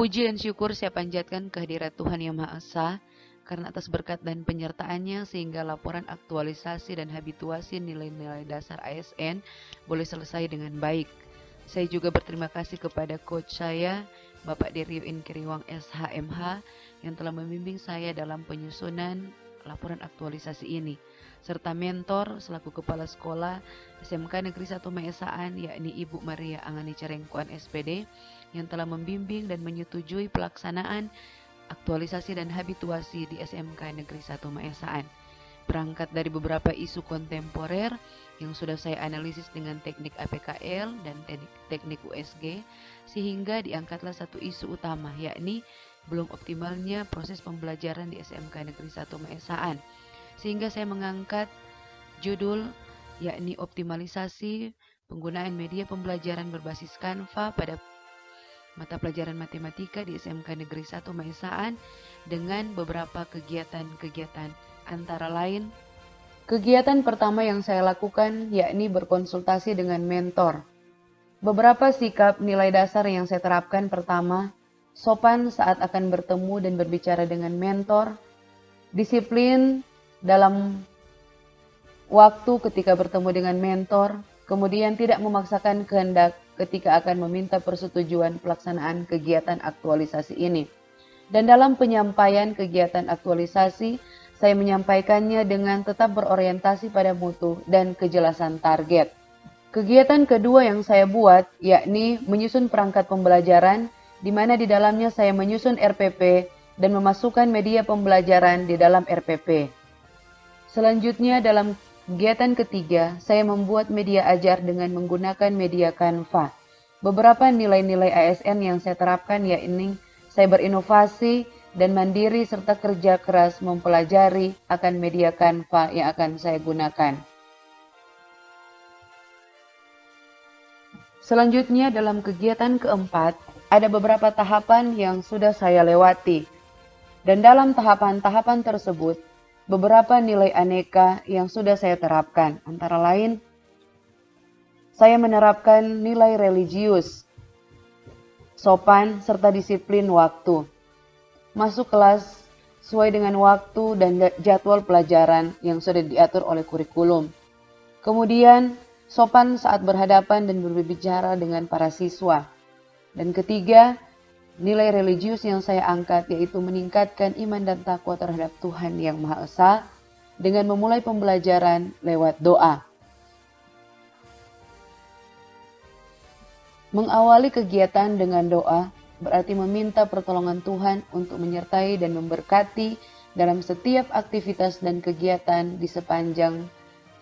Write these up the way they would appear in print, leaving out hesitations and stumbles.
Puji dan syukur saya panjatkan kehadirat Tuhan Yang Maha Esa, karena atas berkat dan penyertaannya sehingga laporan aktualisasi dan habituasi nilai-nilai dasar ASN boleh selesai dengan baik. Saya juga berterima kasih kepada coach saya, Bapak Derio Inkiriwang SHMH, yang telah membimbing saya dalam penyusunan laporan aktualisasi ini, serta mentor selaku Kepala Sekolah SMK Negeri 1 Maesaan, yakni Ibu Maria Angani Cerengkuan SPD, yang telah membimbing dan menyetujui pelaksanaan aktualisasi dan habituasi di SMK Negeri 1 Maesaan. Berangkat dari beberapa isu kontemporer yang sudah saya analisis dengan teknik APKL dan teknik USG, sehingga diangkatlah satu isu utama, yakni belum optimalnya proses pembelajaran di SMK Negeri 1 Maesaan. Sehingga saya mengangkat judul yakni optimalisasi penggunaan media pembelajaran berbasis Canva pada mata pelajaran matematika di SMK Negeri 1 Maesaan dengan beberapa kegiatan-kegiatan, antara lain kegiatan pertama yang saya lakukan yakni berkonsultasi dengan mentor. Beberapa sikap nilai dasar yang saya terapkan: pertama, sopan saat akan bertemu dan berbicara dengan mentor, disiplin dalam waktu ketika bertemu dengan mentor, kemudian tidak memaksakan kehendak ketika akan meminta persetujuan pelaksanaan kegiatan aktualisasi ini. Dan dalam penyampaian kegiatan aktualisasi, saya menyampaikannya dengan tetap berorientasi pada mutu dan kejelasan target. Kegiatan kedua yang saya buat yakni menyusun perangkat pembelajaran, di mana di dalamnya saya menyusun RPP dan memasukkan media pembelajaran di dalam RPP. Selanjutnya dalam kegiatan ketiga, saya membuat media ajar dengan menggunakan media Canva. Beberapa nilai-nilai ASN yang saya terapkan yakni saya berinovasi dan mandiri serta kerja keras mempelajari akan media Canva yang akan saya gunakan. Selanjutnya dalam kegiatan keempat, ada beberapa tahapan yang sudah saya lewati. Dan dalam tahapan-tahapan tersebut, beberapa nilai aneka yang sudah saya terapkan, antara lain saya menerapkan nilai religius, sopan, serta disiplin waktu. Masuk kelas sesuai dengan waktu dan jadwal pelajaran yang sudah diatur oleh kurikulum. Kemudian sopan saat berhadapan dan berbicara dengan para siswa. Dan ketiga, nilai religius yang saya angkat yaitu meningkatkan iman dan takwa terhadap Tuhan Yang Maha Esa dengan memulai pembelajaran lewat doa. Mengawali kegiatan dengan doa berarti meminta pertolongan Tuhan untuk menyertai dan memberkati dalam setiap aktivitas dan kegiatan di sepanjang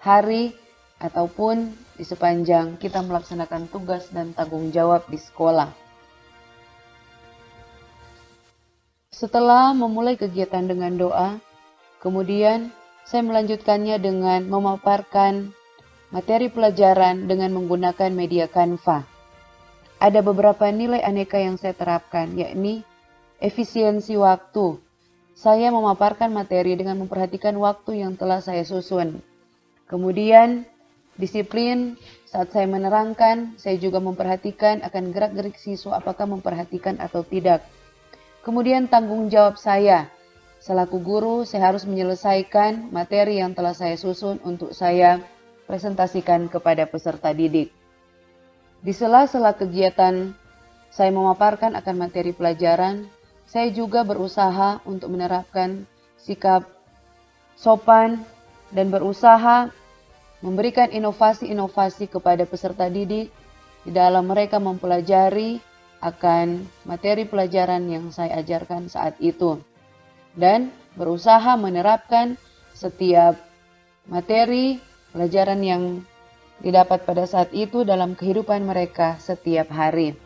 hari ataupun di sepanjang kita melaksanakan tugas dan tanggung jawab di sekolah. Setelah memulai kegiatan dengan doa, kemudian saya melanjutkannya dengan memaparkan materi pelajaran dengan menggunakan media Canva. Ada beberapa nilai aneka yang saya terapkan, yakni efisiensi waktu. Saya memaparkan materi dengan memperhatikan waktu yang telah saya susun. Kemudian, disiplin saat saya menerangkan, saya juga memperhatikan akan gerak-gerik siswa apakah memperhatikan atau tidak. Kemudian tanggung jawab saya, selaku guru saya harus menyelesaikan materi yang telah saya susun untuk saya presentasikan kepada peserta didik. Di sela-sela kegiatan saya memaparkan akan materi pelajaran, saya juga berusaha untuk menerapkan sikap sopan dan berusaha memberikan inovasi-inovasi kepada peserta didik di dalam mereka mempelajari akan materi pelajaran yang saya ajarkan saat itu, dan berusaha menerapkan setiap materi pelajaran yang didapat pada saat itu dalam kehidupan mereka setiap hari.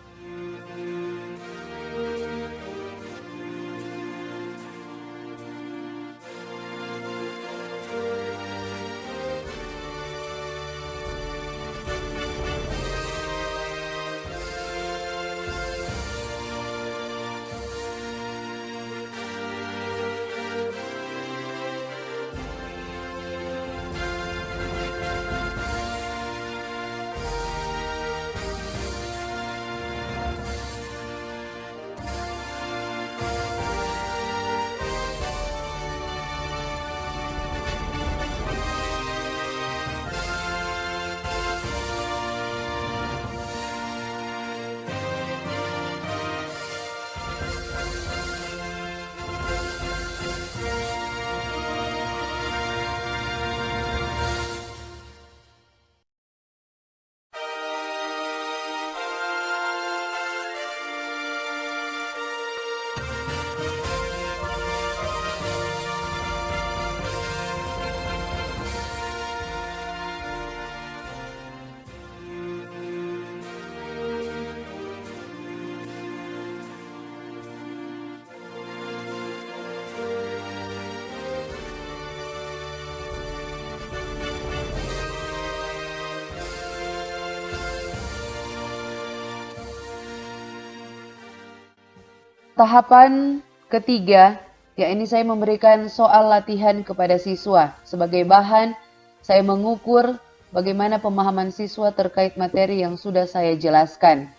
Tahapan ketiga, yakni saya memberikan soal latihan kepada siswa. Sebagai bahan, saya mengukur bagaimana pemahaman siswa terkait materi yang sudah saya jelaskan.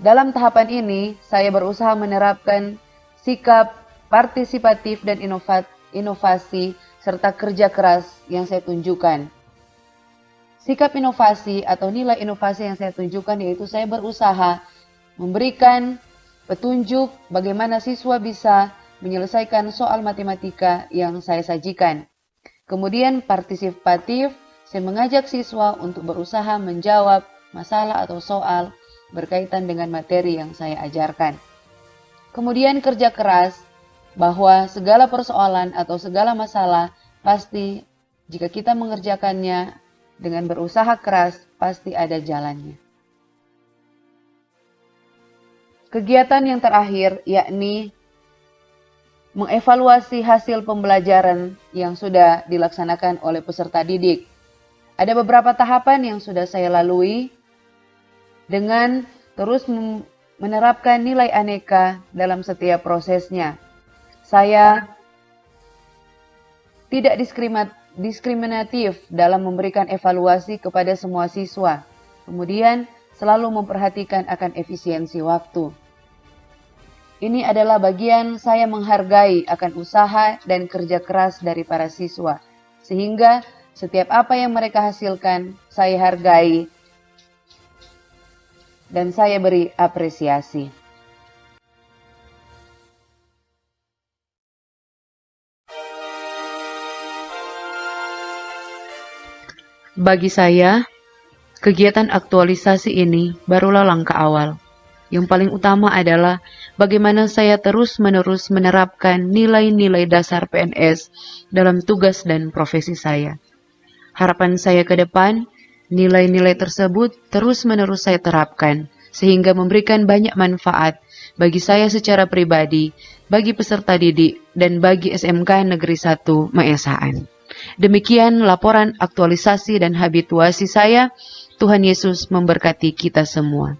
Dalam tahapan ini, saya berusaha menerapkan sikap partisipatif dan inovasi serta kerja keras yang saya tunjukkan. Sikap inovasi atau nilai inovasi yang saya tunjukkan yaitu saya berusaha memberikan petunjuk bagaimana siswa bisa menyelesaikan soal matematika yang saya sajikan. Kemudian partisipatif, saya mengajak siswa untuk berusaha menjawab masalah atau soal berkaitan dengan materi yang saya ajarkan. Kemudian kerja keras, bahwa segala persoalan atau segala masalah pasti jika kita mengerjakannya dengan berusaha keras pasti ada jalannya. Kegiatan yang terakhir yakni mengevaluasi hasil pembelajaran yang sudah dilaksanakan oleh peserta didik. Ada beberapa tahapan yang sudah saya lalui dengan terus menerapkan nilai aneka dalam setiap prosesnya. Saya tidak diskriminatif dalam memberikan evaluasi kepada semua siswa. Kemudian selalu memperhatikan akan efisiensi waktu. Ini adalah bagian saya menghargai akan usaha dan kerja keras dari para siswa. Sehingga setiap apa yang mereka hasilkan saya hargai dan saya beri apresiasi. Bagi saya, kegiatan aktualisasi ini barulah langkah awal. Yang paling utama adalah bagaimana saya terus-menerus menerapkan nilai-nilai dasar PNS dalam tugas dan profesi saya. Harapan saya ke depan, nilai-nilai tersebut terus-menerus saya terapkan, sehingga memberikan banyak manfaat bagi saya secara pribadi, bagi peserta didik, dan bagi SMK Negeri 1 Maesaan. Demikian laporan aktualisasi dan habituasi saya. Tuhan Yesus memberkati kita semua.